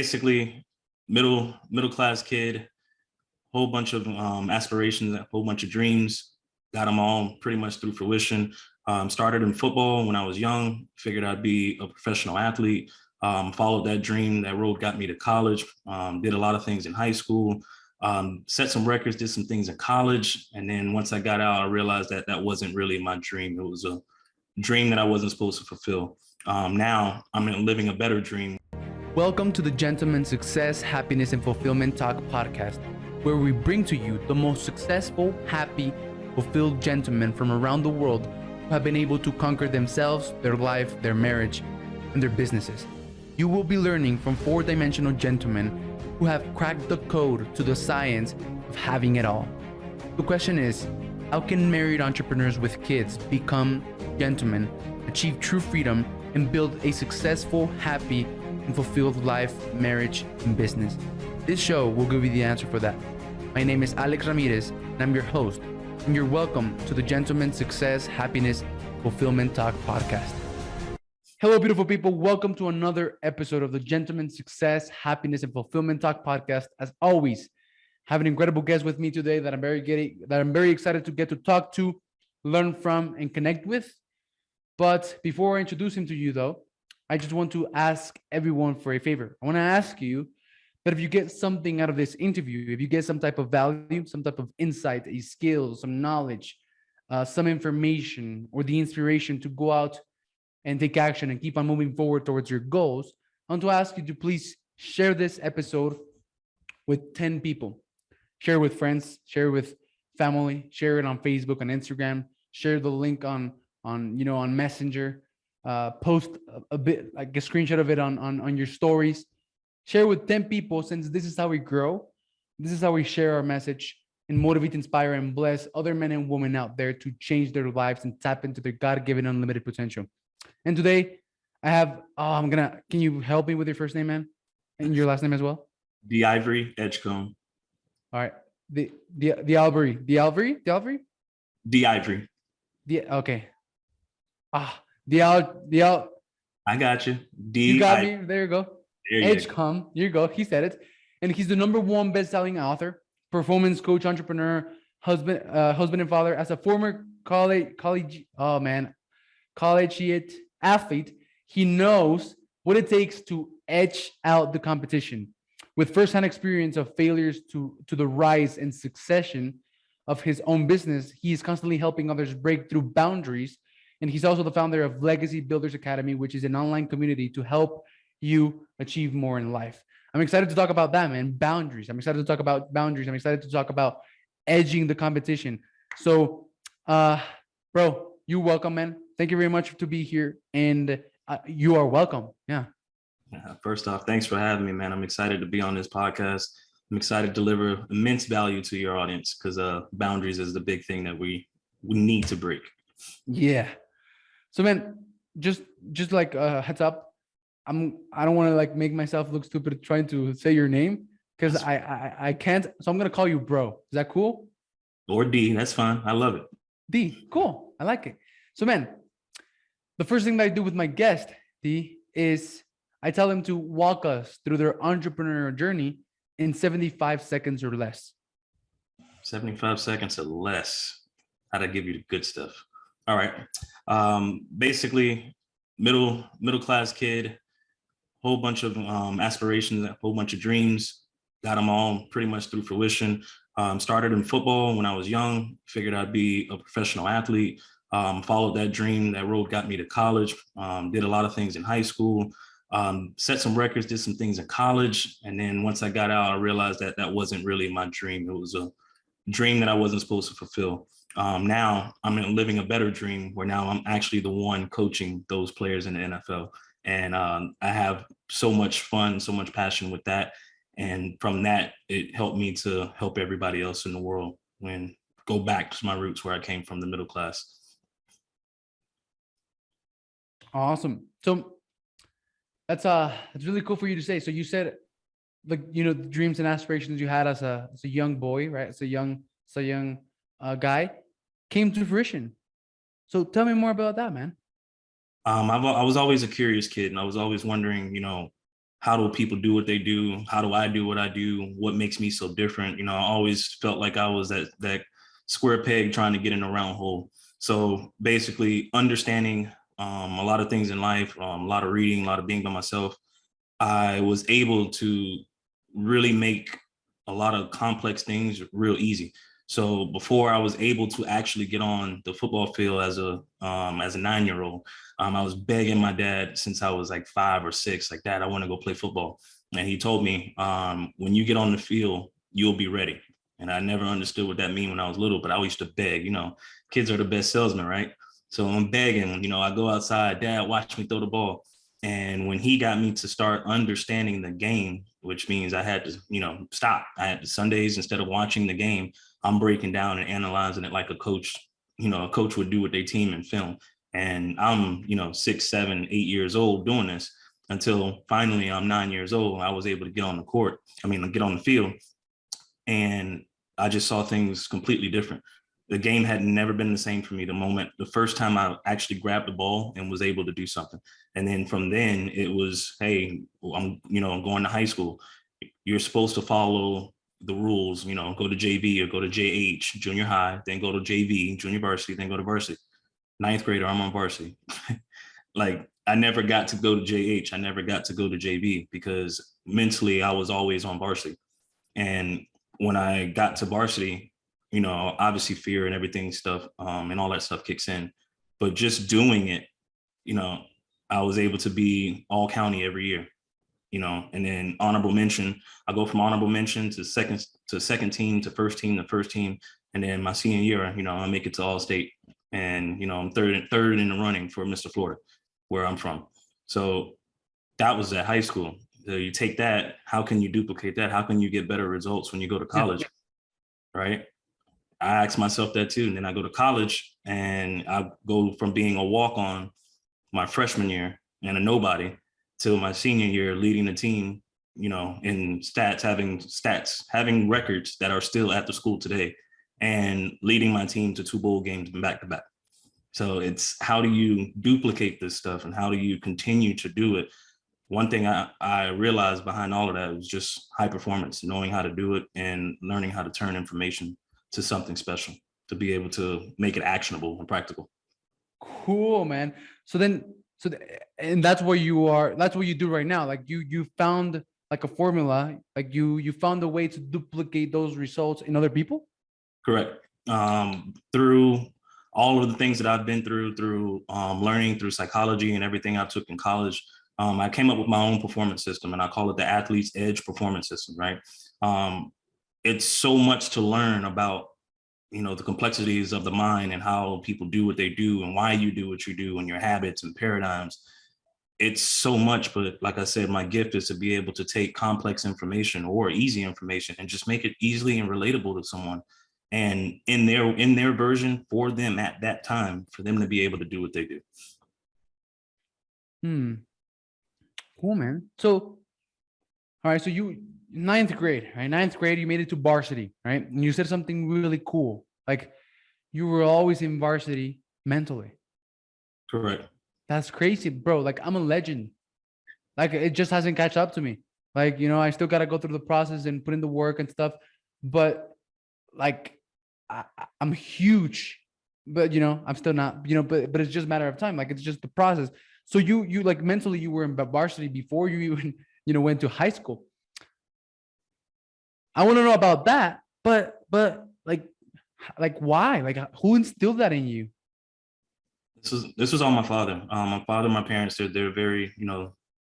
basically middle class kid, whole bunch of aspirations, a whole bunch of dreams, got them all pretty much through fruition. Started in football when I was young, figured I'd be a professional athlete, followed that dream. That road got me to college, did a lot of things in high school, set some records, did some things in college. And then once I got out, I realized that that wasn't really my dream. It was a dream that I wasn't supposed to fulfill. Now I'm living a better dream. Welcome to the Gentleman Success, Happiness, and Fulfillment Talk podcast, where we bring to you the most successful, happy, fulfilled gentlemen from around the world who have been able to conquer themselves, their life, their marriage, and their businesses. You will be learning from four-dimensional gentlemen who have cracked the code to the science of having it all. The question is, how can married entrepreneurs with kids become gentlemen, achieve true freedom, and build a successful, happy, and fulfilled life, marriage, and business? This show will give you the answer for that. My name is Alex Ramirez, and I'm your host, and you're welcome to the Gentleman Success, Happiness, Fulfillment Talk podcast. Hello, beautiful people. Welcome to another episode of the Gentleman Success, Happiness, and Fulfillment Talk podcast. As always, I have an incredible guest with me today that I'm very excited to get to talk to, learn from, and connect with. But before I introduce him to you, though, I just want to ask everyone for a favor. I want to ask you that if you get something out of this interview, if you get some type of value, some type of insight, a skill, some knowledge, some information, or the inspiration to go out and take action and keep on moving forward towards your goals, I want to ask you to please share this episode with 10 people. Share with friends, share with family, share it on Facebook, on Instagram, share the link on Messenger. Post a bit like a screenshot of it on your stories. Share with 10 people, since this is how we grow. This is how we share our message and motivate, inspire, and bless other men and women out there to change their lives and tap into their God-given unlimited potential. And today I have, can you help me with your first name, man? And your last name as well? Dilvory Edgecomb. All right. The Dilvory. Okay. I got you. You got me. There you go. Edgecomb. Here you go. He said it. And he's the #1 best-selling author, performance coach, entrepreneur, husband and father. As a former collegiate athlete, he knows what it takes to edge out the competition. With firsthand experience of failures to the rise and succession of his own business, he is constantly helping others break through boundaries. And he's also the founder of Legacy Builders Academy, which is an online community to help you achieve more in life. I'm excited to talk about that, man. Boundaries. I'm excited to talk about boundaries. I'm excited to talk about edging the competition. So, bro, you're welcome, man. Thank you very much to be here. And you are welcome. Yeah. First off, thanks for having me, man. I'm excited to be on this podcast. I'm excited to deliver immense value to your audience because boundaries is the big thing that we need to break. Yeah. So, man, just like a heads up, I don't want to like make myself look stupid trying to say your name because I can't. So I'm gonna call you bro. Is that cool? Or D. That's fine. I love it. D. Cool. I like it. So, man, the first thing that I do with my guest, D, is I tell them to walk us through their entrepreneurial journey in 75 seconds or less. 75 seconds or less. How to give you the good stuff. All right. Basically, middle class kid, whole bunch of aspirations, a whole bunch of dreams, got them all pretty much through fruition. Started in football when I was young, figured I'd be a professional athlete, followed that dream. That road got me to college, did a lot of things in high school, set some records, did some things in college. And then once I got out, I realized that that wasn't really my dream. It was a dream that I wasn't supposed to fulfill. Now I'm living a better dream where now I'm actually the one coaching those players in the NFL. And I have so much fun, so much passion with that. And from that, it helped me to help everybody else in the world go back to my roots where I came from, the middle class. Awesome. So that's really cool for you to say. So you said, like, the dreams and aspirations you had as a young boy, right? As a young guy came to fruition. So tell me more about that, man. I was always a curious kid, and I was always wondering, how do people do what they do? How do I do what I do? What makes me so different? I always felt like I was that square peg trying to get in a round hole. So basically understanding a lot of things in life, a lot of reading, a lot of being by myself, I was able to really make a lot of complex things real easy. So before I was able to actually get on the football field as a 9-year-old, I was begging my dad since I was like 5 or 6, like, Dad, I want to go play football. And he told me, when you get on the field, you'll be ready. And I never understood what that meant when I was little, but I used to beg. Kids are the best salesmen, right? So I'm begging. I go outside, Dad, watch me throw the ball. And when he got me to start understanding the game, which means I had to, stop. I had to Sundays, instead of watching the game, I'm breaking down and analyzing it like a coach, a coach would do with their team in film. And I'm, 6, 7, 8 years old doing this until finally I'm 9 years old. I was able to get on the court. Get on the field. And I just saw things completely different. The game had never been the same for me the first time I actually grabbed the ball and was able to do something. And then from then it was, hey, I'm going to high school. You're supposed to follow the rules, go to JV or go to JH, junior high, then go to JV, junior varsity, then go to varsity. 9th grader, I'm on varsity. Like, I never got to go to JH. I never got to go to JV because mentally I was always on varsity. And when I got to varsity, obviously fear and everything stuff, and all that stuff kicks in. But just doing it, I was able to be all county every year, and then honorable mention. I go from honorable mention to second team to first team. And then my senior year, I make it to all state. And, I'm third in the running for Mr. Florida, where I'm from. So that was at high school. So you take that, how can you duplicate that? How can you get better results when you go to college? Right? I asked myself that too. And then I go to college and I go from being a walk-on my freshman year and a nobody till my senior year leading the team, in having records that are still at the school today, and leading my team to 2 bowl games back to back. So it's, how do you duplicate this stuff and how do you continue to do it? One thing I realized behind all of that was just high performance, knowing how to do it and learning how to turn information to something special, to be able to make it actionable and practical. Cool, man. And that's what you are. That's what you do right now. Like you found like a formula. Like you found a way to duplicate those results in other people. Correct. Through all of the things that I've been through learning, through psychology and everything I took in college, I came up with my own performance system, and I call it the Athlete's Edge Performance System. Right. It's so much to learn about, the complexities of the mind and how people do what they do and why you do what you do and your habits and paradigms. It's so much, but like I said, my gift is to be able to take complex information or easy information and just make it easily and relatable to someone. And in their version for them at that time, for them to be able to do what they do. Cool, man. So, all right. So you 9th grade, right? 9th grade, you made it to varsity, right? And you said something really cool. Like you were always in varsity mentally. Correct. That's crazy, bro. Like I'm a legend. Like it just hasn't catch up to me. Like, I still got to go through the process and put in the work and stuff. But like I'm huge, but I'm still not, but it's just a matter of time. Like it's just the process. So you like mentally you were in varsity before you even, went to high school. I want to know about that, but like why? Like who instilled that in you? This was all my father. My father, my parents, they're very,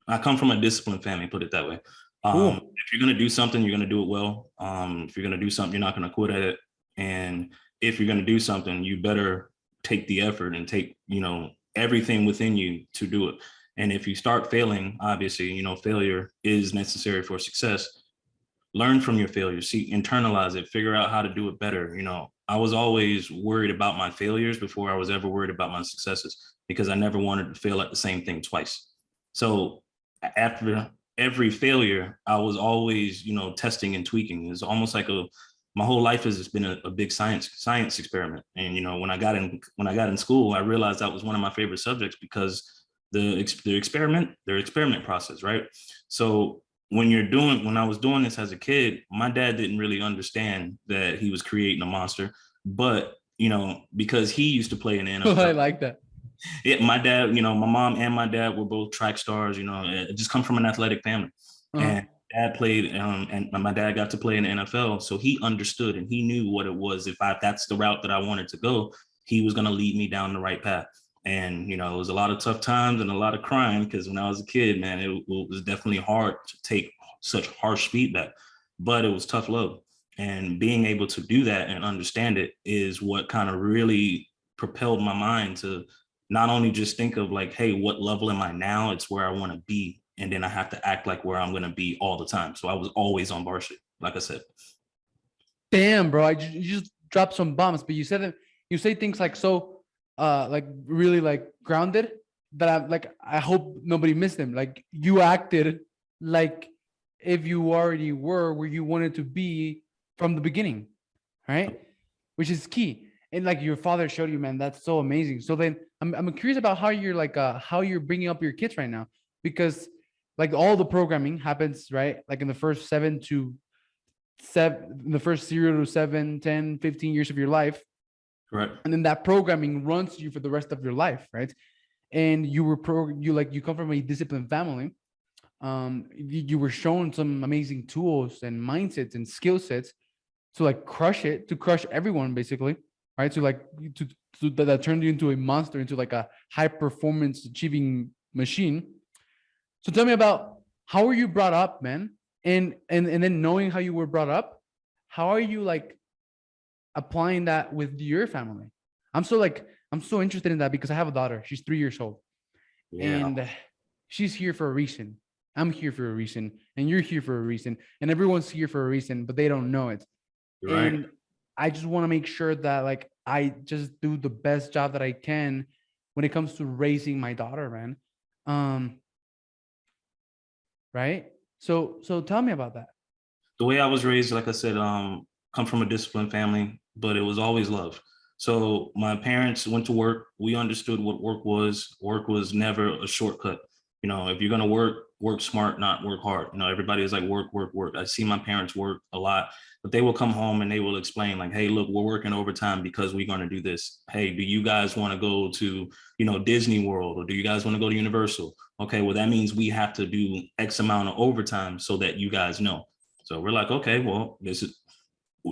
I come from a disciplined family, put it that way. Cool. If you're going to do something, you're going to do it well. If you're going to do something, you're not going to quit at it. And if you're going to do something, you better take the effort and take, everything within you to do it. And if you start failing, obviously, failure is necessary for success. Learn from your failures, internalize it, figure out how to do it better. I was always worried about my failures before I was ever worried about my successes, because I never wanted to fail at the same thing twice. So after every failure, I was always, testing and tweaking. It's almost like my whole life has been a big science experiment. And, when I got in school, I realized that was one of my favorite subjects because their experiment process, right? So when I was doing this as a kid, my dad didn't really understand that he was creating a monster, but because he used to play in the I NFL. like that. Yeah, my dad, my mom and my dad were both track stars. It just come from an athletic family, Uh-huh. and dad played, and my dad got to play in the NFL, so he understood and he knew what it was. If that's the route that I wanted to go, he was going to lead me down the right path. And it was a lot of tough times and a lot of crying, because when I was a kid, man, it was definitely hard to take such harsh feedback, but it was tough love. And being able to do that and understand it is what kind of really propelled my mind to not only just think of like, hey, what level am I now? It's where I want to be. And then I have to act like where I'm going to be all the time. So I was always on varsity, like I said. Damn, bro. You just dropped some bombs, but you said that you say things like so, like really like grounded that I hope nobody missed them. Like you acted like if you already were where you wanted to be from the beginning, right? Which is key. And like your father showed you, man, that's so amazing. So then I'm curious about how you're how you're bringing up your kids right now, because like all the programming happens, right? Like in the first 0 to 7, 10, 15 years of your life. Right. And then that programming runs you for the rest of your life, right? And you come from a disciplined family. You were shown some amazing tools and mindsets and skill sets to like to crush everyone basically, right? That turned you into a monster, into like a high performance achieving machine. So tell me about how were you brought up, man? And then knowing how you were brought up, how are you like applying that with your family? I'm so interested in that because I have a daughter. She's 3 years old, Yeah. and she's here for a reason. I'm here for a reason, and you're here for a reason, and everyone's here for a reason, but they don't know it. You're right. And I just want to make sure that like I just do the best job that I can when it comes to raising my daughter, man. Right? So tell me about that. The way I was raised, like I said, come from a disciplined family, but it was always love. So my parents went to work. We understood what work was. Work was never a shortcut. If you're gonna work smart, not work hard. Everybody is like work, work, work. I see my parents work a lot, but they will come home and they will explain like, hey, look, we're working overtime because we're gonna do this. Hey, do you guys want to go to, Disney World, or do you guys want to go to Universal? Okay, well, that means we have to do X amount of overtime so that you guys know. So we're like, okay, well,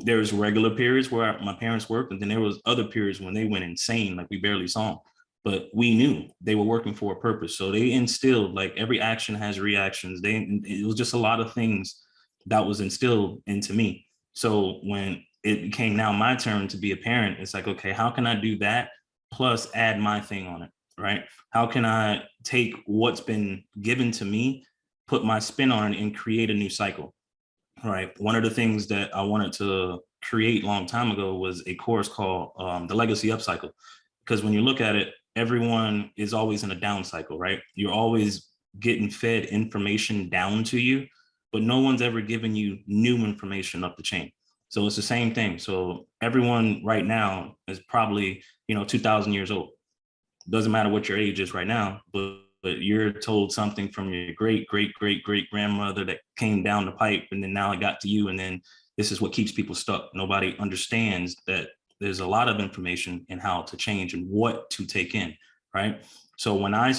there's regular periods where my parents worked, and then there was other periods when they went insane, like we barely saw them. But we knew they were working for a purpose. So they instilled, like, every action has reactions. It was just a lot of things that was instilled into me. So when it became now my turn to be a parent, it's like, okay, how can I do that plus add my thing on it, right? How can I take what's been given to me, put my spin on it, and create a new cycle? Right. One of the things that I wanted to create a long time ago was a course called the Legacy Upcycle. Because when you look at it, everyone is always in a down cycle, right? You're always getting fed information down to you, but no one's ever given you new information up the chain. So it's the same thing. So everyone right now is probably, 2,000 years old. Doesn't matter what your age is right now, but you're told something from your great, great, great, great grandmother that came down the pipe, and then now it got to you. And then this is what keeps people stuck. Nobody understands that there's a lot of information in how to change and what to take in, right? So when I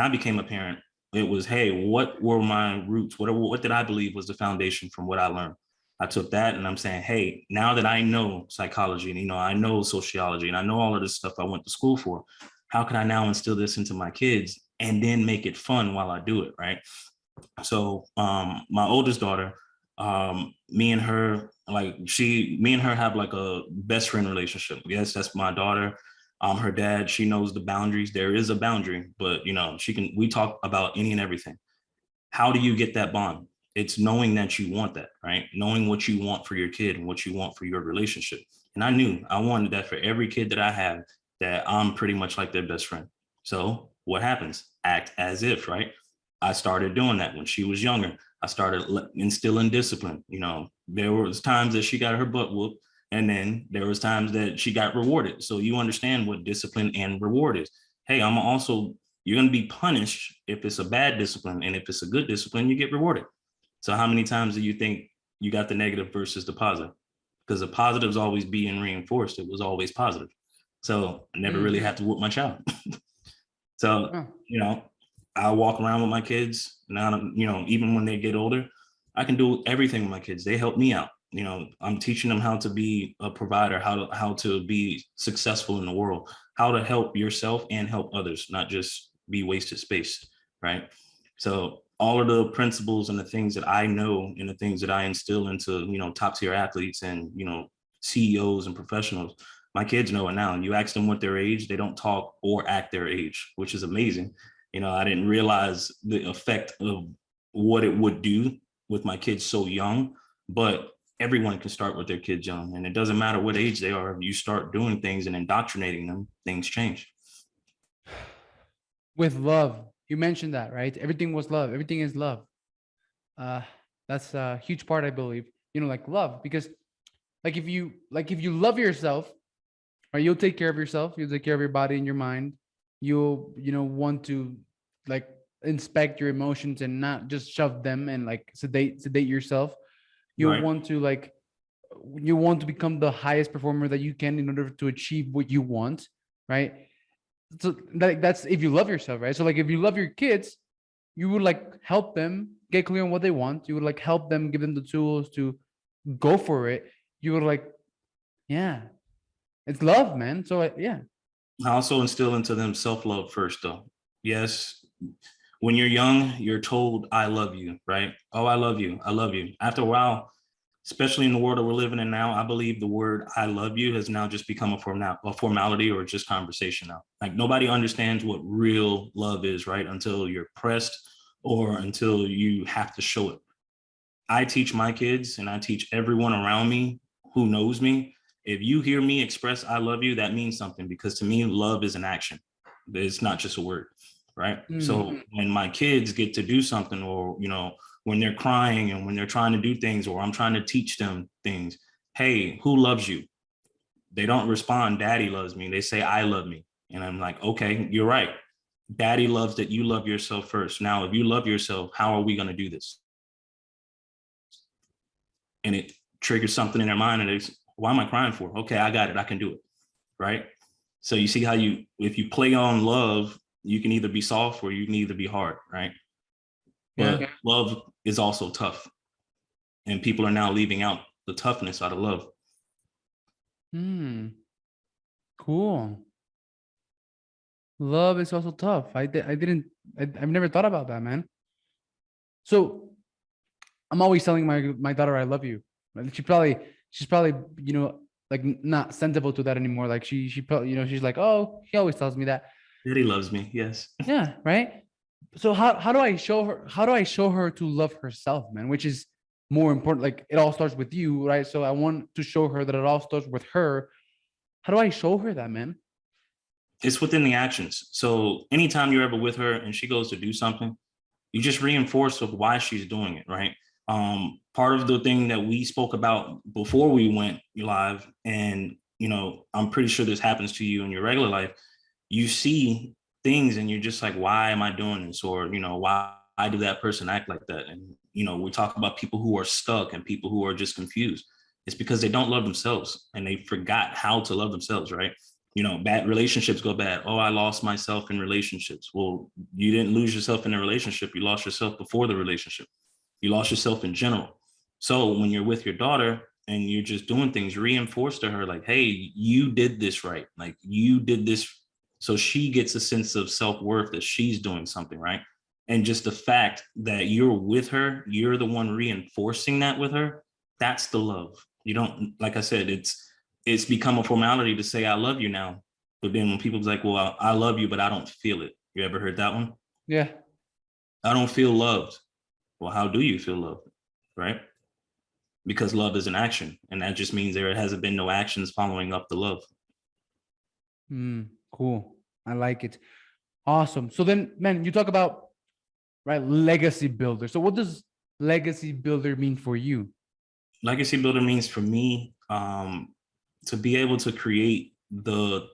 became a parent, it was, hey, what were my roots? What did I believe was the foundation from what I learned? I took that and I'm saying, hey, now that I know psychology and, I know sociology and I know all of this stuff I went to school for, how can I now instill this into my kids and then make it fun while I do it, right? So my oldest daughter, me and her have like a best friend relationship. Yes, that's my daughter. Her dad, she knows the boundaries. There is a boundary, but we talk about any and everything. How do you get that bond? It's knowing that you want that, right? Knowing what you want for your kid and what you want for your relationship. And I knew I wanted that for every kid that I have, that I'm pretty much like their best friend. So what happens? Act as if, right? I started doing that when she was younger. I started instilling discipline. There was times that she got her butt whooped, and then there was times that she got rewarded. So you understand what discipline and reward is. Hey, I'm also You're going to be punished if it's a bad discipline. And if it's a good discipline, you get rewarded. So how many times do you think you got the negative versus the positive? Because the positive is always being reinforced. It was always positive. So I never really had to whoop my child. So, I walk around with my kids now, even when they get older, I can do everything with my kids. They help me out. I'm teaching them how to be a provider, how to be successful in the world, how to help yourself and help others, not just be wasted space, right? So all of the principles and the things that I know and the things that I instill into, top tier athletes and, CEOs and professionals, my kids know it now. You ask them what their age, they don't talk or act their age, which is amazing. I didn't realize the effect of what it would do with my kids so young, but everyone can start with their kids young. And it doesn't matter what age they are. If you start doing things and indoctrinating them, things change. With love, you mentioned that, right? Everything was love. Everything is love. That's a huge part, I believe, like love, because if you love yourself, right, you'll take care of yourself. You'll take care of your body and your mind. You'll, want to inspect your emotions and not just shove them and sedate yourself. You'll Right. want to you want to become the highest performer that you can in order to achieve what you want, right? So that's if you love yourself, right? So if you love your kids, you would help them get clear on what they want. You would help them, give them the tools to go for it. You would yeah, it's love, man. So yeah. I also instill into them self-love first, though. Yes, when you're young, you're told, I love you, right? Oh, I love you. I love you. After a while, especially in the world that we're living in now, I believe the word I love you has now just become a formality or just conversation now. Nobody understands what real love is, right? Until you're pressed or until you have to show it. I teach my kids and I teach everyone around me who knows me. If you hear me express I love you, that means something, because to me, love is an action. It's not just a word, right? So when my kids get to do something, or, when they're crying and when they're trying to do things, or I'm trying to teach them things, hey, who loves you? They don't respond, daddy loves me. They say, I love me. And I'm like, okay, you're right. Daddy loves that you love yourself first. Now, if you love yourself, how are we going to do this? And it triggers something in their mind, and it's, why am I crying for? Okay, I got it. I can do it. Right. So you see how if you play on love, you can either be soft or you can either be hard. Right. But love is also tough. And people are now leaving out the toughness out of love. Cool. Love is also tough. I've never thought about that, man. So I'm always telling my daughter I love you. She's probably not sensible to that anymore. She probably, she's like, oh, he always tells me that. Daddy loves me. Yes. Yeah. Right. So how do I show her to love herself, man? Which is more important. It all starts with you, right? So I want to show her that it all starts with her. How do I show her that, man? It's within the actions. So anytime you're ever with her and she goes to do something, you just reinforce of why she's doing it, right? Part of the thing that we spoke about before we went live, and I'm pretty sure this happens to you in your regular life, you see things and you're just like, why am I doing this? Or, why did that person act like that? And, we talk about people who are stuck and people who are just confused. It's because they don't love themselves and they forgot how to love themselves, right? Bad relationships go bad. Oh, I lost myself in relationships. Well, you didn't lose yourself in a relationship. You lost yourself before the relationship. You lost yourself in general. So when you're with your daughter and you're just doing things, reinforce to her, hey, you did this right. You did this. So she gets a sense of self-worth that she's doing something right. And just the fact that you're with her, you're the one reinforcing that with her. That's the love. You don't, like I said, it's become a formality to say, I love you now. But then when people's like, well, I love you, but I don't feel it. You ever heard that one? Yeah. I don't feel loved. Well, how do you feel loved? Right? Because love is an action. And that just means there hasn't been no actions following up the love. Cool. I like it. Awesome. So then, man, you talk about, right, legacy builder. So what does legacy builder mean for you? Legacy builder means for me, to be able to create the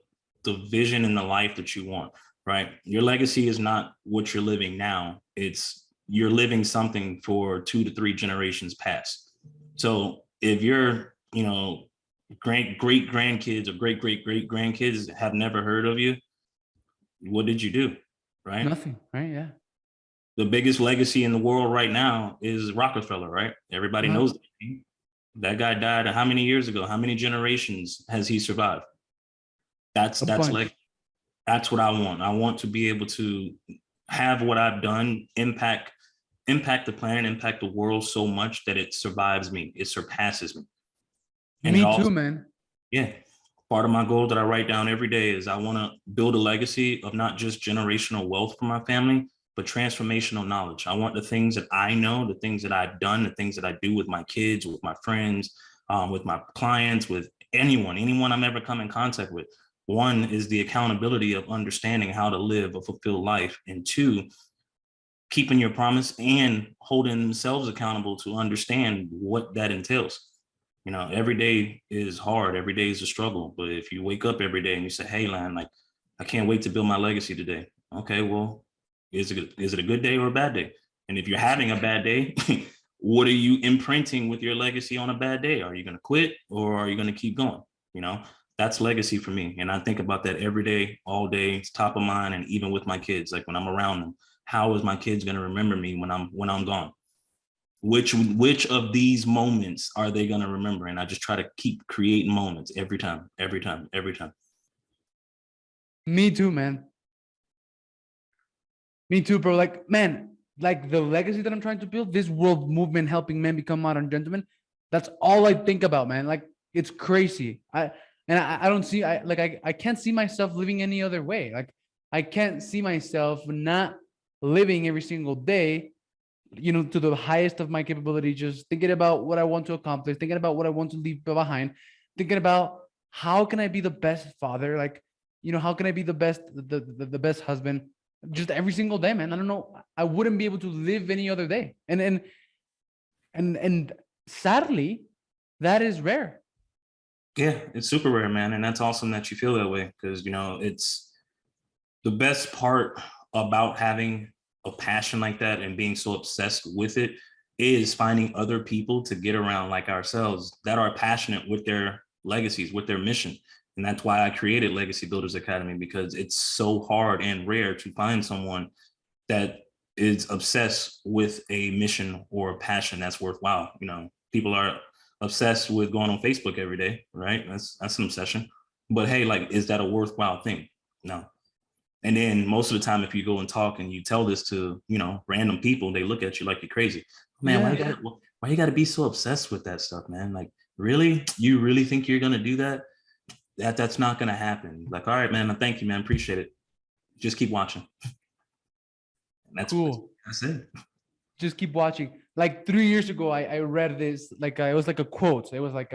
vision and the life that you want, right? Your legacy is not what you're living now. It's you're living something for 2 to 3 generations past. So if you're, great grandkids or great grandkids have never heard of you, what did you do? Right? Nothing, right? Yeah. The biggest legacy in the world right now is Rockefeller, right? Everybody knows that. That guy died how many years ago? How many generations has he survived? That's A that's bunch. like that's what I want. I want to be able to have what I've done impact the planet, impact the world so much that it survives me, it surpasses me. And it Me too, also, man. yeah, part of my goal that I write down every day is I want to build a legacy of not just generational wealth for my family, but transformational knowledge. I want the things that I know, the things that I've done, the things that I do with my kids, with my friends, with my clients, with anyone I'm ever come in contact with. One is the accountability of understanding how to live a fulfilled life. And two, keeping your promise and holding themselves accountable to understand what that entails. Every day is hard. Every day is a struggle. But if you wake up every day and you say, hey, Lan, like, I can't wait to build my legacy today. Okay, well, is it a good day or a bad day? And if you're having a bad day, what are you imprinting with your legacy on a bad day? Are you going to quit or are you going to keep going? That's legacy for me. And I think about that every day, all day. It's top of mind. And even with my kids, like when I'm around them, how is my kids going to remember me when I'm gone? Which of these moments are they going to remember? And I just try to keep creating moments every time. Me too, man. Me too, bro. Like, man, like the legacy that I'm trying to build, this world movement helping men become modern gentlemen. That's all I think about, man. Like, it's crazy. I don't see, I can't see myself living any other way. Like, I can't see myself not living every single day, to the highest of my capability, just thinking about what I want to accomplish, thinking about what I want to leave behind, thinking about how can I be the best father, like, how can I be the best husband, just every single day, man. I don't know. I wouldn't be able to live any other day. And sadly, that is rare. Yeah, it's super rare, man. And that's awesome that you feel that way because, it's the best part about having a passion like that and being so obsessed with it is finding other people to get around like ourselves that are passionate with their legacies, with their mission. And that's why I created Legacy Builders Academy, because it's so hard and rare to find someone that is obsessed with a mission or a passion that's worthwhile. People are obsessed with going on Facebook every day, right? That's an obsession. But hey, like, is that a worthwhile thing? No. And then most of the time, if you go and talk and you tell this to, random people, they look at you like you're crazy. Man, Yeah. why you gotta be so obsessed with that stuff, man? Like, really? You really think you're gonna do that? That's not gonna happen. Like, all right, man, thank you, man. Appreciate it. Just keep watching. And Cool. that's it. Just keep watching. Like 3 years ago, I read this, like it was like a quote. It was like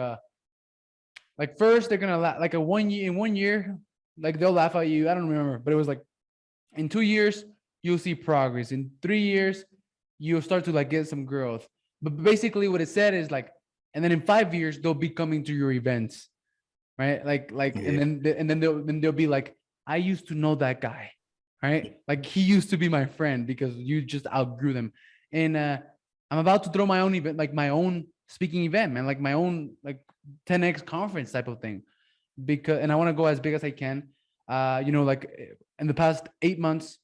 first they're gonna laugh, like in 1 year, like they'll laugh at you. I don't remember, but it was like in 2 years you'll see progress. In 3 years you'll start to like get some growth. But basically what it said is like, and then in 5 years they'll be coming to your events, right? Like, Yeah. and then they'll be like, I used to know that guy, right? Like he used to be my friend because you just outgrew them. And I'm about to throw my own event, like my own speaking event, man, like my own like 10x conference type of thing, and I want to go as big as I can. Like in the past 8 months,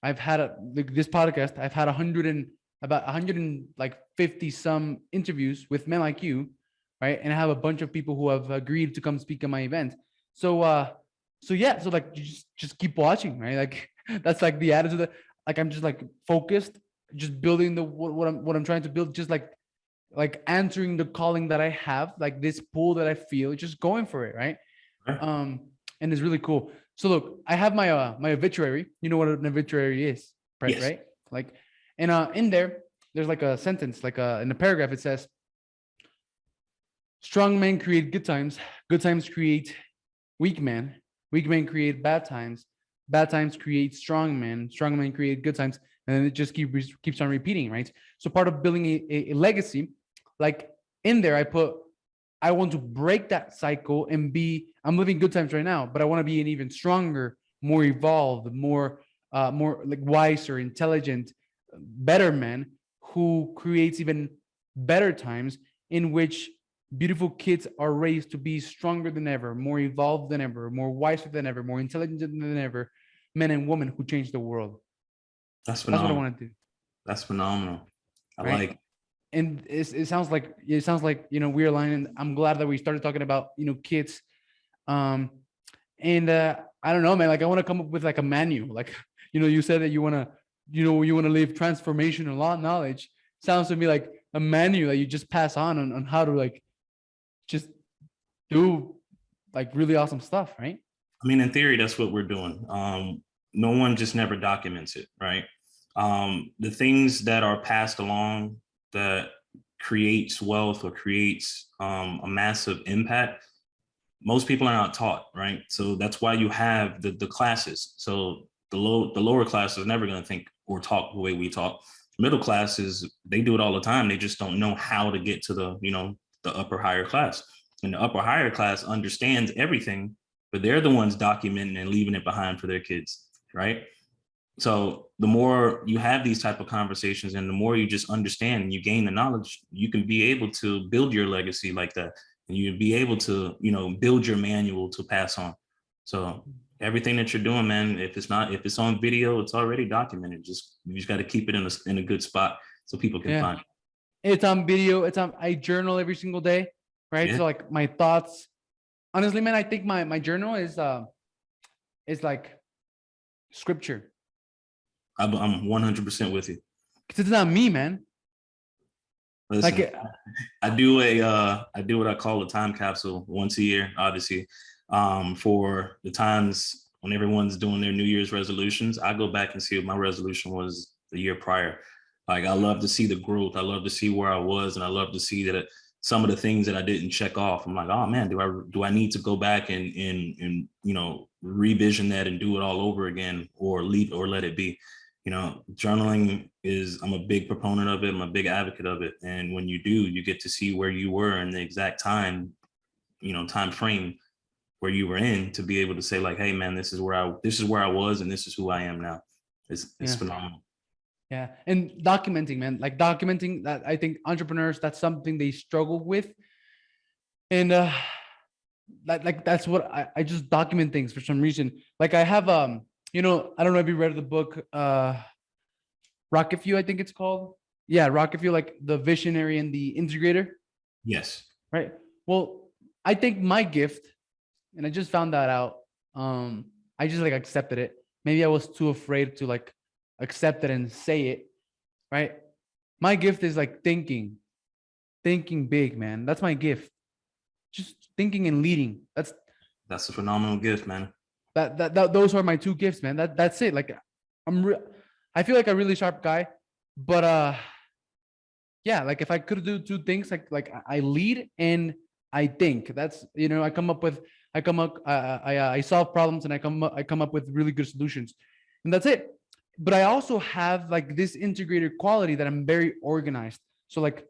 I've had like this podcast. I've had about 150 some interviews with men like you, right? And I have a bunch of people who have agreed to come speak at my event. So yeah, so like just keep watching, right? Like that's like the attitude that like I'm just like focused, just building what I'm trying to build, just like answering the calling that I have, like this pull that I feel, just going for it, right? And it's really cool. So look, I have my obituary. You know what an obituary is, right? Yes. Right? Like, and in there's like a sentence, like in a paragraph, it says, "Strong men create good times create weak men create bad times create strong men create good times," and then it just keeps on repeating, right? So part of building a legacy, like in there, I want to break that cycle and I'm living good times right now, but I want to be an even stronger more evolved, more like wiser, intelligent, better man who creates even better times in which beautiful kids are raised to be stronger than ever, more evolved than ever, more wiser than ever, more intelligent than ever, men and women who change the world. That's That's what I phenomenal. want to do, That's phenomenal. I right? like. And it sounds like we're aligned. And I'm glad that we started talking about kids. Um, and I don't know, man. Like I want to come up with like a manual. Like you said that you want to live transformational knowledge. Sounds to me like a manual that you just pass on how to like just do like really awesome stuff, right? I mean, in theory, that's what we're doing. No one just never documents it, right? The things that are passed along that creates wealth or creates a massive impact, most people are not taught, right? So that's why you have the classes. So the lower class is never going to think or talk the way we talk. Middle classes, they do it all the time. They just don't know how to get to the upper higher class. And the upper higher class understands everything, but they're the ones documenting and leaving it behind for their kids, right? So the more you have these type of conversations and the more you just understand and you gain the knowledge, you can be able to build your legacy like that. And you'd be able to, build your manual to pass on. So everything that you're doing, man, if it's on video, it's already documented. You just got to keep it in a good spot so people can find it. It's on video. I journal every single day, right? Yeah. So like my thoughts, honestly, man, I think my journal is like scripture. I'm 100% with you. Because it's not me, man. Listen, like I do what I call a time capsule once a year, obviously, for the times when everyone's doing their New Year's resolutions. I go back and see what my resolution was the year prior. Like I love to see the growth. I love to see where I was, and I love to see that some of the things that I didn't check off. I'm like, oh man, do I need to go back and revision that and do it all over again, or let it be? Journaling I'm a big proponent of it. I'm a big advocate of it. And when you do, you get to see where you were in the exact time frame where you were in, to be able to say like, hey man, this is where I was, and this is who I am now. It's phenomenal. Yeah. And documenting, man, like documenting that, I think entrepreneurs, that's something they struggle with. And that's what I just document things for some reason. Like I have I don't know if you read the book Rocket Fuel, I think it's called. Yeah, Rocket Fuel, like the visionary and the integrator. Yes. Right. Well, I think my gift, and I just found that out. I just like accepted it. Maybe I was too afraid to like accept it and say it. Right. My gift is like thinking big, man. That's my gift. Just thinking and leading. That's a phenomenal gift, man. Those are my two gifts, man. That's it. Like I feel like a really sharp guy, but yeah, like if I could do two things, like I lead and I think. That's I solve problems and I come up with really good solutions, and that's it. But I also have like this integrated quality that I'm very organized. So like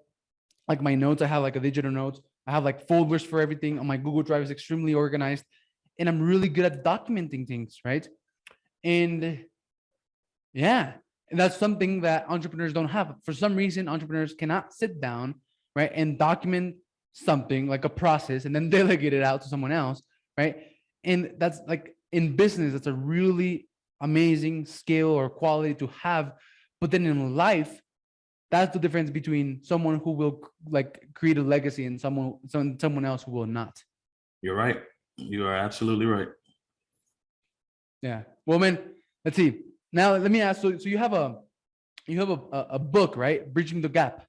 my notes, I have like a digital notes. I have like folders for everything on my Google Drive is extremely organized, and I'm really good at documenting things, right? And yeah, and that's something that entrepreneurs don't have. For some reason, entrepreneurs cannot sit down, right, and document something like a process and then delegate it out to someone else, right? And that's like in business, that's a really amazing skill or quality to have. But then in life, that's the difference between someone who will like create a legacy and someone else who will not. You're right. You are absolutely right. Yeah. Well, man, let's see. Now let me ask. So you have a book, right? Bridging the Gap,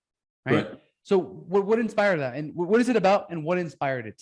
right? So what inspired that, and what is it about, and what inspired it?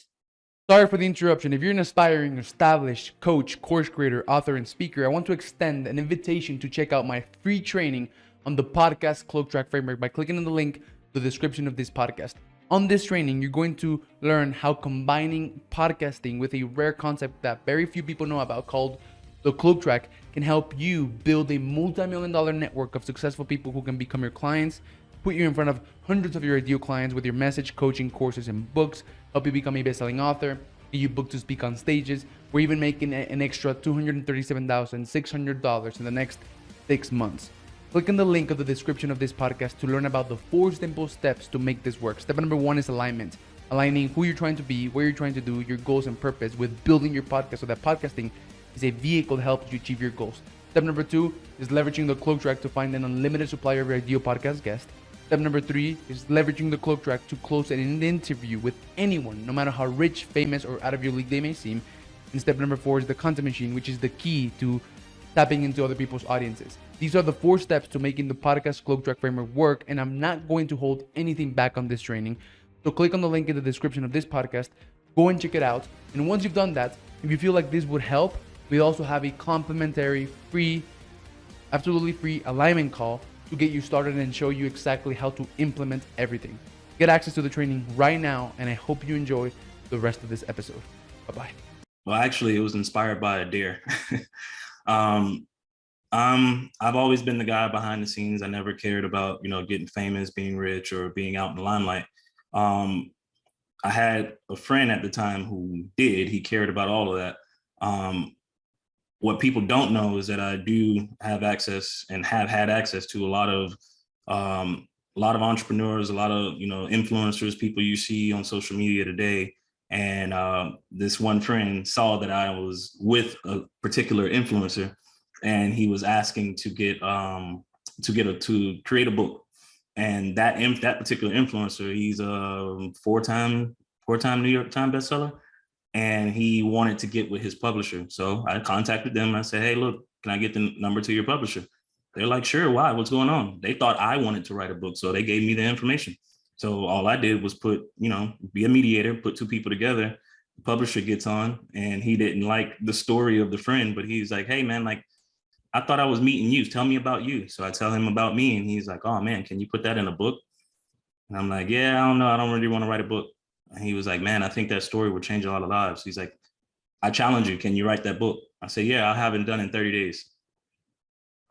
Sorry for the interruption. If you're an aspiring, established coach, course creator, author, and speaker, I want to extend an invitation to check out my free training on the podcast Cloak Track Framework by clicking on the link in the description of this podcast. On this training, you're going to learn how combining podcasting with a rare concept that very few people know about called the Cloak Track can help you build a multi-million-dollar network of successful people who can become your clients, put you in front of hundreds of your ideal clients with your message, coaching, courses, and books, help you become a best-selling author, get you booked to speak on stages. We're even making an extra $237,600 in the next 6 months. Click on the link of the description of this podcast to learn about the 4 simple steps to make this work. Step number 1 is alignment. Aligning who you're trying to be, what you're trying to do, your goals and purpose with building your podcast so that podcasting is a vehicle to help you achieve your goals. Step number 2 is leveraging the cloak track to find an unlimited supply of your ideal podcast guest. Step number 3 is leveraging the cloak track to close an interview with anyone, no matter how rich, famous, or out of your league they may seem. And step number 4 is the content machine, which is the key to tapping into other people's audiences. These are the 4 steps to making the podcast cloak track framework work, and I'm not going to hold anything back on this training. So click on the link in the description of this podcast, go and check it out. And once you've done that, if you feel like this would help, we also have a complimentary, free, absolutely free alignment call to get you started and show you exactly how to implement everything. Get access to the training right now, and I hope you enjoy the rest of this episode. Bye-bye. Well, actually, it was inspired by a deer. I've always been the guy behind the scenes. I never cared about, getting famous, being rich, or being out in the limelight. I had a friend at the time who he cared about all of that. What people don't know is that I do have access and have had access to a lot of entrepreneurs, a lot of, influencers, people you see on social media today. And this one friend saw that I was with a particular influencer, and he was asking to create a book. And that particular influencer, he's a four-time New York Times bestseller, and he wanted to get with his publisher. So I contacted them. I said, hey, look, can I get the number to your publisher? They're like, sure. Why? What's going on? They thought I wanted to write a book, so they gave me the information. So all I did was be a mediator, put 2 people together. The publisher gets on, and he didn't like the story of the friend, but he's like, hey man, I thought I was meeting you. Tell me about you. So I tell him about me, and he's like, oh man, can you put that in a book? And I'm like, yeah, I don't know. I don't really want to write a book. And he was like, man, I think that story would change a lot of lives. He's like, I challenge you. Can you write that book? I said, yeah, I'll have it done in 30 days.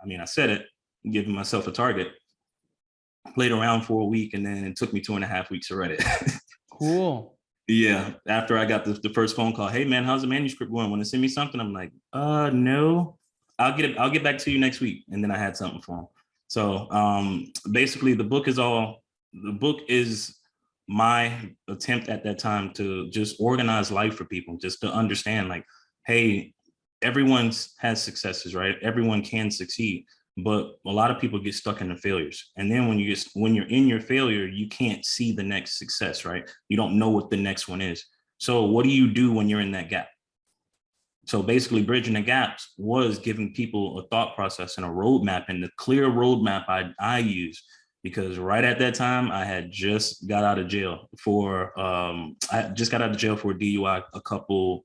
I mean, I said it, giving myself a target. Played around for a week, and then it took me 2.5 weeks to write it. Cool. Yeah. After I got the first phone call, hey man, how's the manuscript going? Want to send me something? I'm like, no. I'll get back to you next week. And then I had something for him. So basically the book is my attempt at that time to just organize life for people, just to understand hey, everyone has successes, right? Everyone can succeed, but a lot of people get stuck in the failures. And then when you're in your failure, you can't see the next success, right? You don't know what the next one is. So what do you do when you're in that gap? So basically bridging the gaps was giving people a thought process and a roadmap, and the clear roadmap I use, because right at that time I had just got out of jail for DUI a couple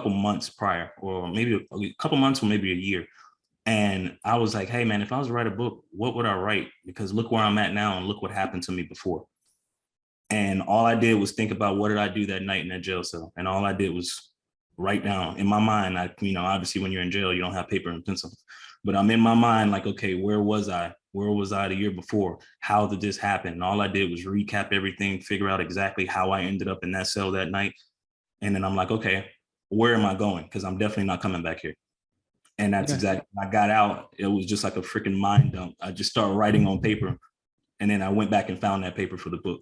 months prior, or maybe a couple months or maybe a year. And I was like, hey man, if I was to write a book, what would I write? Because look where I'm at now, and look what happened to me before. And all I did was think about what did I do that night in that jail cell. And all I did was write down in my mind. Obviously when you're in jail, you don't have paper and pencil, but I'm in my mind okay, where was I the year before? How did this happen? And all I did was recap everything, figure out exactly how I ended up in that cell that night. And then I'm like, okay, where am I going? Because I'm definitely not coming back here. And that's exactly, when I got out, it was just like a freaking mind dump. I just started writing on paper, and then I went back and found that paper for the book.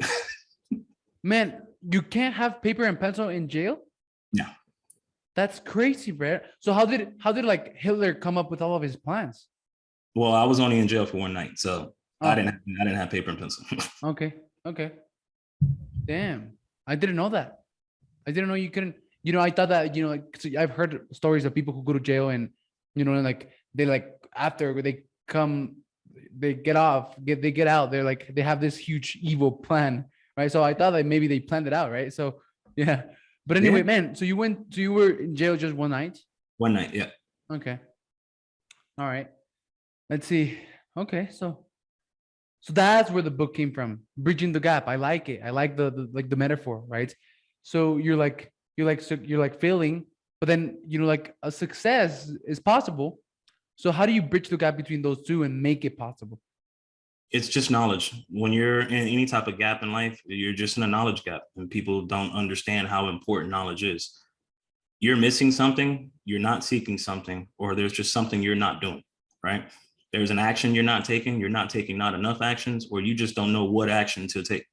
Man, you can't have paper and pencil in jail? No. That's crazy, bro. So how did Hitler come up with all of his plans? Well, I was only in jail for one night, so I didn't have paper and pencil. Okay. Damn. I didn't know that. I didn't know you couldn't, I thought that, I've heard stories of people who go to jail and, after they come, they get out, they have this huge evil plan, right? So I thought that maybe they planned it out, right? So, yeah. But anyway, man, so you were in jail just one night? One night, yeah. Okay. All right. Let's see. Okay, so that's where the book came from. Bridging the gap. I like it. I like the metaphor, right? So you're failing, but then a success is possible. So how do you bridge the gap between those two and make it possible? It's just knowledge. When you're in any type of gap in life, you're just in a knowledge gap, and people don't understand how important knowledge is. You're missing something, you're not seeking something, or there's just something you're not doing, right? There's an action you're not taking not enough actions, or you just don't know what action to take.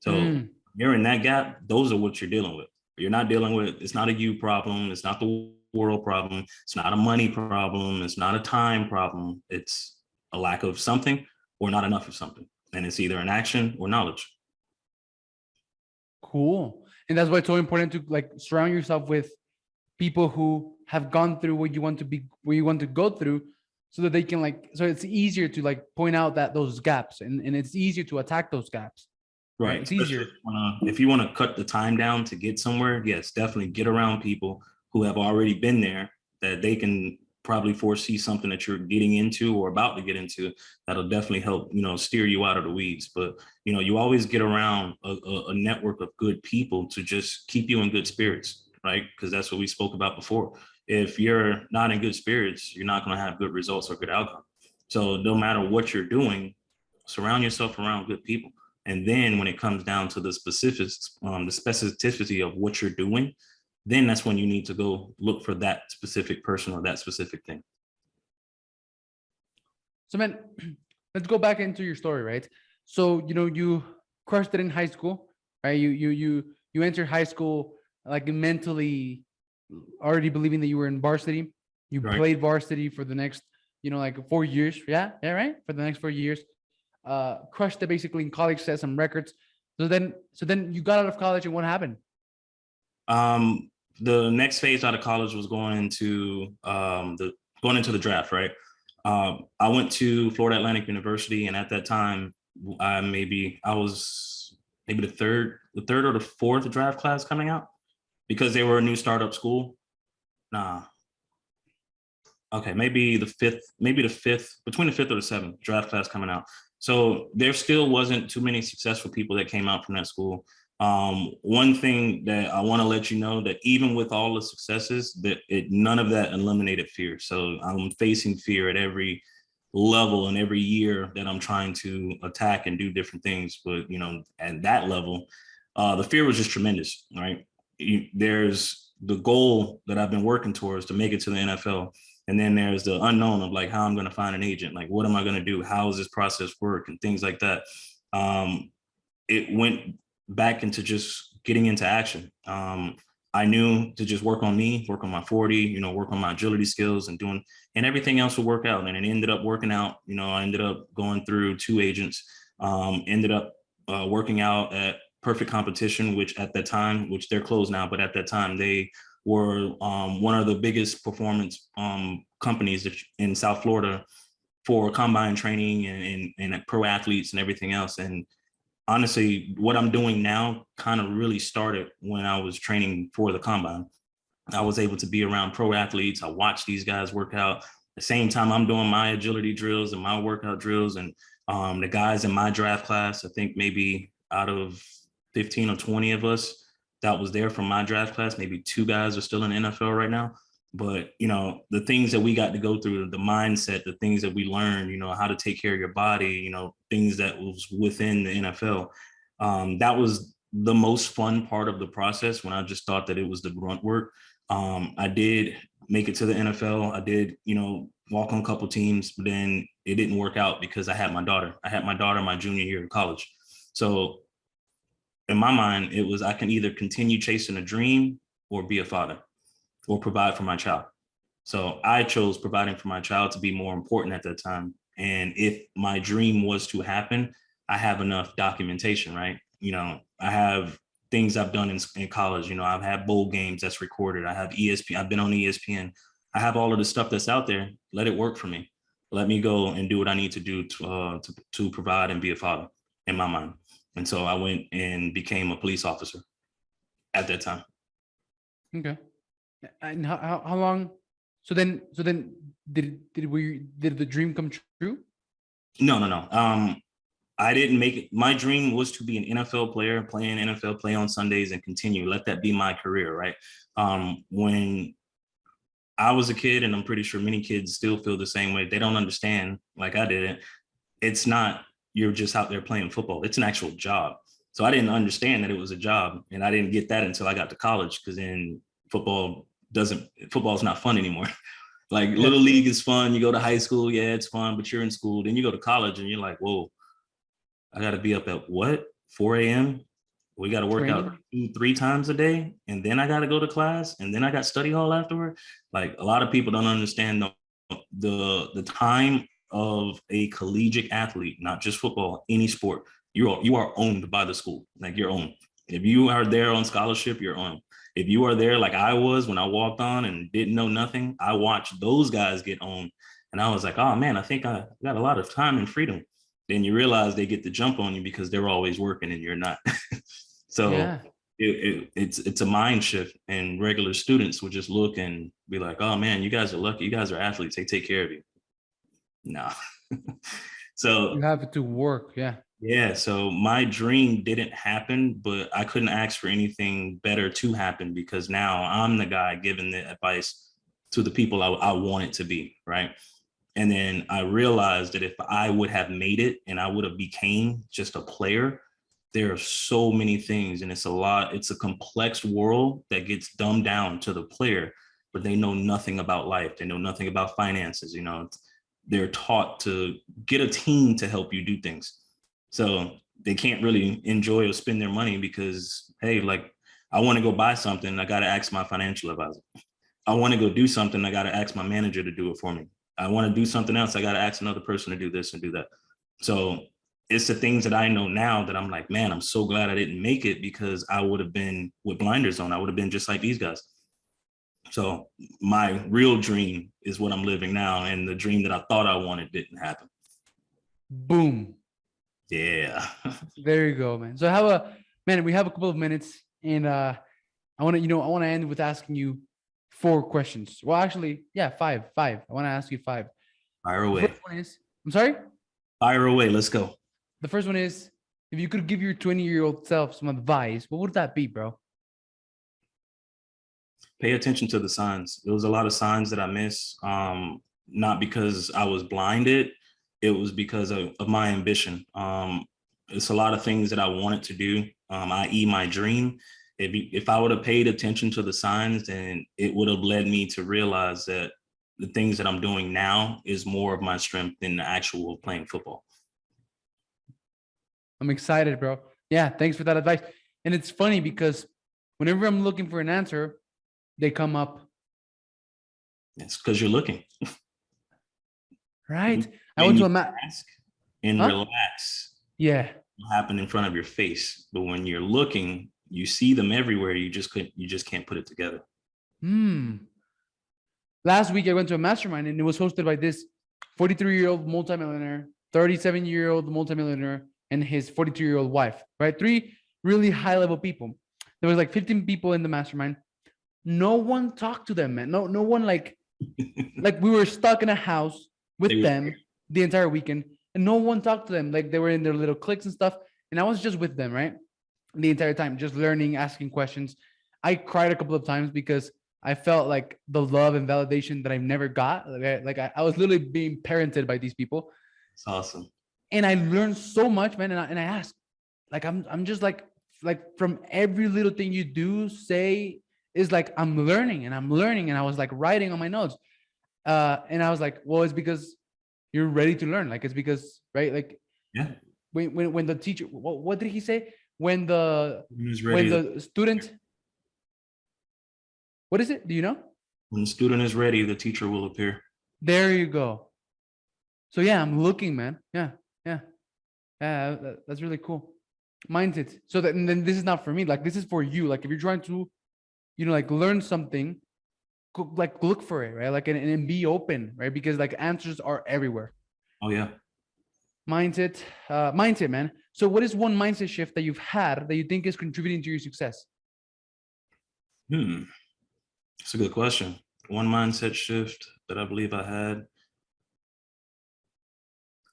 So Mm. you're in that gap, those are what you're dealing with. You're not dealing with, it's not a you problem, it's not the world problem, it's not a money problem, it's not a time problem. It's a lack of something or not enough of something. And it's either an action or knowledge. Cool. And that's why it's so important to like surround yourself with people who have gone through what you want to be, where you want to go through, so that they can like, so it's easier to like point out that those gaps, and it's easier to attack those gaps. Right. Right. It's Especially easier. if you want to cut the time down to get somewhere, yes, definitely get around people who have already been there, that they can probably foresee something that you're getting into or about to get into. That'll definitely help, steer you out of the weeds. But, you always get around a network of good people to just keep you in good spirits, right? Because that's what we spoke about before. If you're not in good spirits, you're not going to have good results or good outcome. So no matter what you're doing, surround yourself around good people. And then when it comes down to the specifics, the specificity of what you're doing, then that's when you need to go look for that specific person or that specific thing. So man, let's go back into your story, right? So you crushed it in high school, right? You entered high school like mentally already believing that you were in varsity. You Right. played varsity for the next, like 4 years. Yeah, right. For the next 4 years, crushed it basically in college, set some records. So then you got out of college, and what happened? The next phase out of college was going into the draft, right? I went to Florida Atlantic University, and at that time, I was maybe the third or the fourth draft class coming out, because they were a new startup school. Nah, okay, maybe the fifth, between the fifth or the seventh draft class coming out. So there still wasn't too many successful people that came out from that school. One thing that I want to let you know, that even with all the successes, that none of that eliminated fear. So I'm facing fear at every level and every year that I'm trying to attack and do different things. But at that level, the fear was just tremendous, right? There's the goal that I've been working towards to make it to the NFL. And then there's the unknown of like how I'm going to find an agent, like what am I going to do? How does this process work? And things like that. It went back into just getting into action. I knew to just work on me, work on my 40, work on my agility skills and everything else would work out. And it ended up working out. I ended up going through 2 agents, ended up working out at Perfect Competition, which at that time, which they're closed now, but at that time they were one of the biggest performance companies in South Florida for combine training and pro athletes and everything else. And honestly, what I'm doing now kind of really started when I was training for the combine. I was able to be around pro athletes. I watched these guys work out. At the same time, I'm doing my agility drills and my workout drills. And the guys in my draft class, I think maybe out of 15 or 20 of us that was there from my draft class, maybe 2 guys are still in the NFL right now. But, the things that we got to go through, the mindset, the things that we learned, how to take care of your body, things that was within the NFL. That was the most fun part of the process, when I just thought that it was the grunt work. I did make it to the NFL. I did, walk on a couple teams, but then it didn't work out because I had my daughter. I had my daughter my junior year of college. So in my mind, it was, I can either continue chasing a dream or be a father or provide for my child. So I chose providing for my child to be more important at that time. And if my dream was to happen, I have enough documentation, right? I have things I've done in college. I've had bowl games that's recorded. I have ESPN. I've been on ESPN. I have all of the stuff that's out there. Let it work for me. Let me go and do what I need to do to provide and be a father in my mind. And so I went and became a police officer at that time. Okay. And how long? So then did the dream come true? No. I didn't make it. My dream was to be an NFL player, play in NFL, play on Sundays, and continue. Let that be my career, right? When I was a kid, and I'm pretty sure many kids still feel the same way. They don't understand, like I didn't. It's not you're just out there playing football. It's an actual job. So I didn't understand that it was a job, and I didn't get that until I got to college, because then football is not fun anymore. Like little league is fun. You go to high school, yeah, it's fun, but you're in school. Then you go to college and you're like, whoa, I got to be up at what? 4 a.m. We got to work out 2-3 times a day. And then I got to go to class. And then I got study hall afterward. Like a lot of people don't understand the time of a collegiate athlete, not just football, any sport. You are owned by the school. Like you're owned. If you are there on scholarship, you're owned. If you are there like I was when I walked on and didn't know nothing, I watched those guys get owned. And I was like, oh man, I think I got a lot of time and freedom. Then you realize they get the jump on you because they're always working and you're not. So it's a mind shift, and regular students would just look and be like, oh man, you guys are lucky. You guys are athletes. They take care of you. No. So you have to work. Yeah. So my dream didn't happen, but I couldn't ask for anything better to happen, because now I'm the guy giving the advice to the people I want it to be. Right. And then I realized that if I would have made it and I would have became just a player, there are so many things, and it's a complex world that gets dumbed down to the player, but they know nothing about life. They know nothing about finances. They're taught to get a team to help you do things. So they can't really enjoy or spend their money because, hey, like I want to go buy something, I got to ask my financial advisor. I want to go do something, I got to ask my manager to do it for me. I want to do something else, I got to ask another person to do this and do that. So it's the things that I know now that I'm like, man, I'm so glad I didn't make it, because I would have been with blinders on. I would have been just like these guys. So my real dream is what I'm living now. And the dream that I thought I wanted didn't happen. Boom. Yeah. There you go, man. So we have a couple of minutes, and I want to end with asking you 4 questions. Well, actually, yeah, 5. I want to ask you 5. Fire away. The first one is, I'm sorry? Fire away. Let's go. The first one is, if you could give your 20-year-old self some advice, what would that be, bro? Pay attention to the signs. There was a lot of signs that I missed, not because I was blinded. It was because of my ambition. It's a lot of things that I wanted to do, i.e. my dream. If I would have paid attention to the signs, then it would have led me to realize that the things that I'm doing now is more of my strength than the actual playing football. I'm excited, bro. Yeah, thanks for that advice. And it's funny because whenever I'm looking for an answer, they come up. It's because you're looking. Right. I went to a ask and relax. Yeah. What happened in front of your face. But when you're looking, you see them everywhere. You just can't put it together. Last week I went to a mastermind, and it was hosted by this 43-year-old multimillionaire, 37-year-old multimillionaire, and his 42-year-old wife, right? 3 really high-level people. There was like 15 people in the mastermind. No one talked to them, man. No one like we were stuck in a house with them the entire weekend, and no one talked to them. Like they were in their little cliques and stuff, and I was just with them, right? The entire time, just learning, asking questions. I cried a couple of times because I felt like the love and validation that I've never got. Like I was literally being parented by these people. It's awesome. And I learned so much, man. And I asked, like, I'm just like from every little thing you do, say, is like, I'm learning. And I was like writing on my notes. And I was like, well, it's because you're ready to learn. Like, it's because, right? Like, yeah. When the teacher, what did he say? When the student, what is it? Do you know? When the student is ready, the teacher will appear. There you go. So yeah, I'm looking, man. Yeah. That's really cool. Mindset. So then this is not for me. Like this is for you. Like if you're trying to, like learn something, like look for it, right? Like and be open, right? Because like answers are everywhere. Oh yeah. Mindset, man. So what is one mindset shift that you've had that you think is contributing to your success? It's a good question. One mindset shift that I believe I had.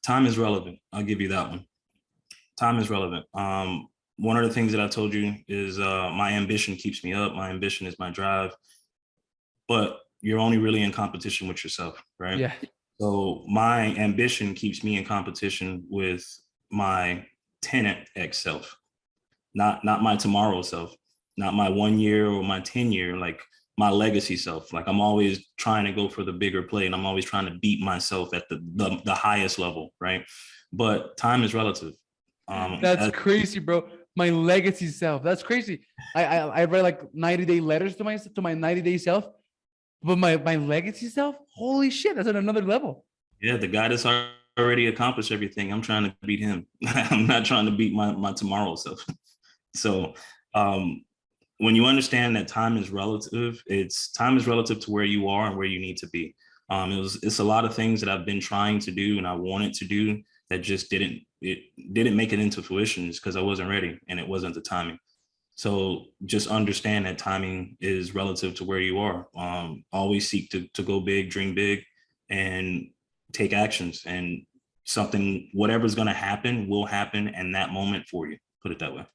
Time is relevant. I'll give you that one. Time is relevant. One of the things that I told you is my ambition keeps me up. My ambition is my drive. But you're only really in competition with yourself, right? Yeah. So my ambition keeps me in competition with my 10x self, not my tomorrow self, not my 1 year or my 10 year, like my legacy self. Like I'm always trying to go for the bigger play, and I'm always trying to beat myself at the highest level, right? But time is relative. That's crazy, bro. My legacy self. That's crazy. I read like 90-day letters to my 90-day self, but my legacy self. Holy shit, that's at another level. Yeah, the guy that's already accomplished everything. I'm trying to beat him. I'm not trying to beat my tomorrow self. So um, when you understand that time is relative, time is relative to where you are and where you need to be. It's a lot of things that I've been trying to do and I wanted to do that just didn't make it into fruition just because I wasn't ready and it wasn't the timing. So just understand that timing is relative to where you are. Always seek to go big, dream big, and take actions. And whatever's going to happen will happen in that moment for you. Put it that way.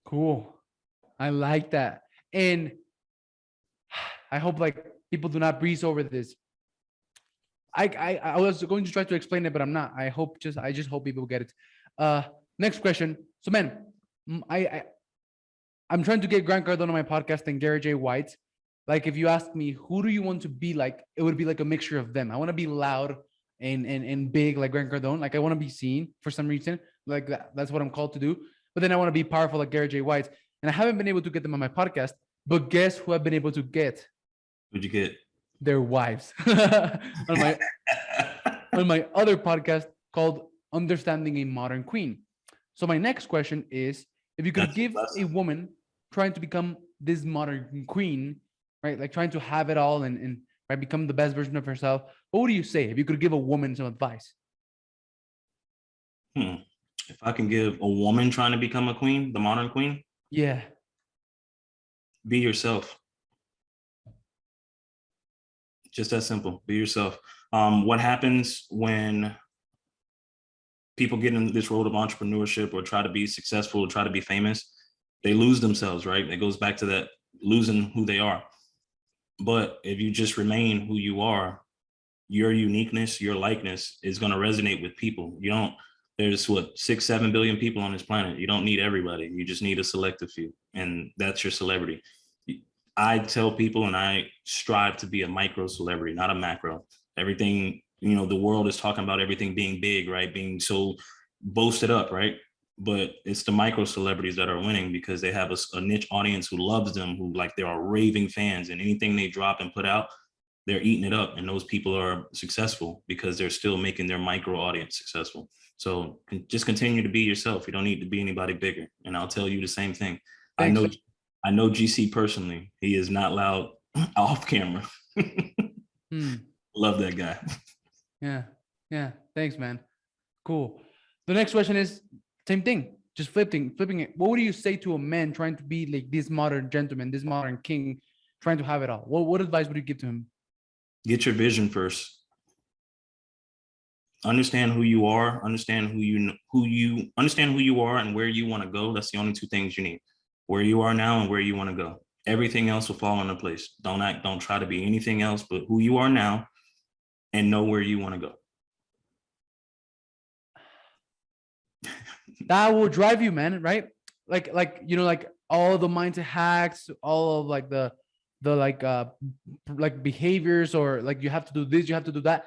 Cool. I like that. And I hope like people do not breeze over this. I was going to try to explain it, but I'm not. I just hope people get it. Next question. So man, I'm trying to get Grant Cardone on my podcast and Gary J. White. Like if you ask me who do you want to be like, it would be like a mixture of them. I want to be loud and big like Grant Cardone. Like I want to be seen for some reason. Like that's what I'm called to do. But then I want to be powerful like Gary J. White. And I haven't been able to get them on my podcast. But guess who I've been able to get? Who'd you get? Their wives. on my other podcast called Understanding a Modern Queen. So my next question is, if you could give a woman trying to become this modern queen, right? Like trying to have it all and right, become the best version of herself, what would you say if you could give a woman some advice? If I can give a woman trying to become a queen, the modern queen? Yeah. Be yourself. Just that simple. Be yourself. What happens when people get in this road of entrepreneurship or try to be successful or try to be famous? They lose themselves, right? It goes back to that losing who they are. But if you just remain who you are, your uniqueness, your likeness is going to resonate with people. There's 6-7 billion people on this planet. You don't need everybody. You just need a selective few. And that's your celebrity. I tell people and I strive to be a micro celebrity, not a macro. Everything, the world is talking about everything being big, right? Being so boasted up, right? But it's the micro celebrities that are winning because they have a niche audience who loves them, who like they are raving fans, and anything they drop and put out, they're eating it up. And those people are successful because they're still making their micro audience successful. So just continue to be yourself. You don't need to be anybody bigger. And I'll tell you the same thing. Thanks. I know GC personally. He is not loud off camera. Love that guy. Yeah. Thanks, man. Cool. The next question is same thing. Just flipping it. What would you say to a man trying to be like this modern gentleman, this modern king, trying to have it all? What advice would you give to him? Get your vision first. Understand who you are. Understand who you are and where you want to go. That's the only two things you need. Where you are now and where you want to go. Everything else will fall into place. Don't try to be anything else but who you are now and know where you want to go. That will drive you, man, right? Like all the mindset hacks, all of like the like behaviors, or like you have to do this, you have to do that.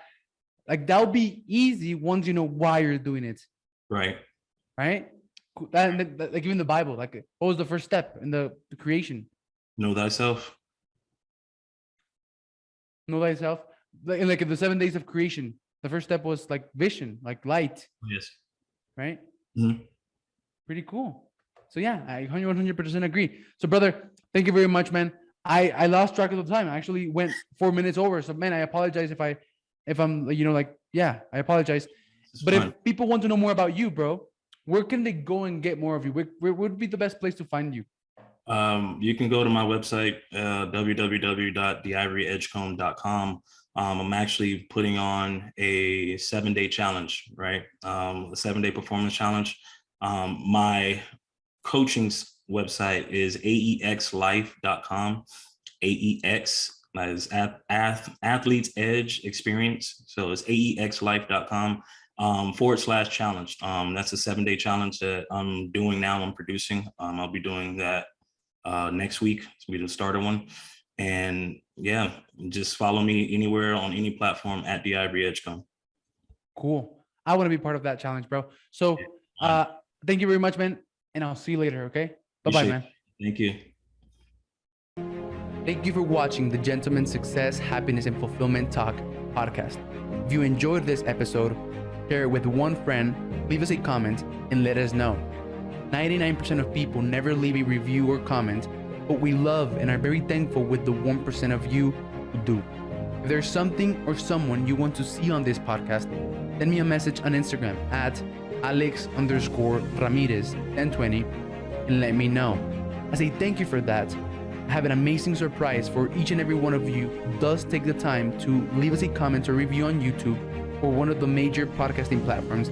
Like that'll be easy once you know why you're doing it. Right. That like even the Bible, like what was the first step in the creation? Know thyself. Know thyself. Like in the 7 days of creation, the first step was like vision, like light. Yes. Right. Mm-hmm. Pretty cool. So yeah, I 100% agree. So brother, thank you very much, man. I lost track of the time. I actually went 4 minutes over. So man, I apologize if I'm I apologize. But fine. If people want to know more about you, bro, where can they go and get more of you? Where would be the best place to find you? You can go to my website, www.theivoryedgecomb.com. I'm actually putting on a 7-day challenge, right? A 7-day performance challenge. My coaching website is aexlife.com. AEX, that is Athletes Edge Experience. So it's aexlife.com. /challenge. That's a 7-day challenge that I'm doing now. I'm producing. I'll be doing that next week. So we just started one. And yeah, just follow me anywhere on any platform at Dilvory Edgecomb. Cool. I want to be part of that challenge, bro. So thank you very much, man. And I'll see you later. Okay. Bye-bye, man. Thank you. Thank you for watching the Gentleman's Success, Happiness, and Fulfillment Talk podcast. If you enjoyed this episode, share it with one friend, leave us a comment, and let us know. 99% of people never leave a review or comment, but we love and are very thankful with the 1% of you who do. If there's something or someone you want to see on this podcast, send me a message on Instagram at Alex_Ramirez1020 and let me know. As a thank you for that, I have an amazing surprise for each and every one of you who does take the time to leave us a comment or review on YouTube or one of the major podcasting platforms